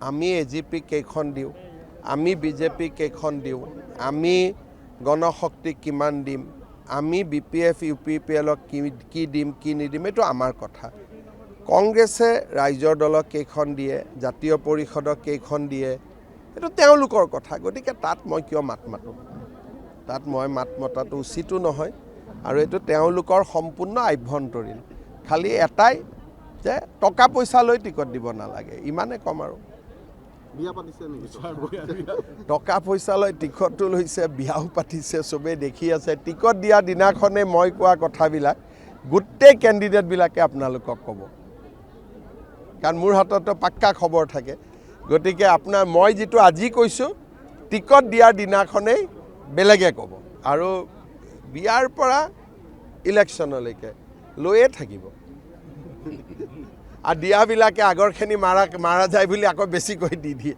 আমি এজিপি কেইখন দিওঁ, আমি বিজেপি কেইখন দিওঁ, আমি গণশক্তি কিমান দিম, আমি BPF UPPLক কি দিম কি নিদিম, এইটো আমাৰ কথা। কংগ্ৰেছে ৰাইজৰ দলক কেইখন দিয়ে, জাতীয় পৰিষদক কেইখন দিয়ে, এইটো তেওঁলোকৰ কথা। গতিকে তাত মই কিয় মাত মাতোঁ? তাত মই মাত মতাটো উচিতো নহয়, আৰু এইটো তেওঁলোকৰ সম্পূৰ্ণ আভ্যন্তৰীণ। খালি এটাই যে টকা পইচা লৈ টিকট দিব নালাগে, ইমানে কম আৰু। বিয়া পাতিছে নেকি? টকা পইচা লৈ টিকটটো লৈছে, বিয়াও পাতিছে, চবেই দেখি আছে। টিকট দিয়া দিনাখনে মই কোৱা কথাবিলাক গোটেই কেণ্ডিডেটবিলাকে আপোনালোকক ক'ব, কাৰণ মোৰ হাততো পাক্কা খবৰ থাকে। গতিকে মই যিটো আজি কৈছোঁ, টিকট দিয়াৰ দিনাখনেই বেলেগে ক'ব। আৰু বিয়াৰ পৰা ইলেকশ্যনলৈকে লৈয়ে থাকিব। আৰু দিয়াবিলাকে আগৰখিনি মাৰা যায় বুলি আকৌ বেছিকৈ দি দিয়ে।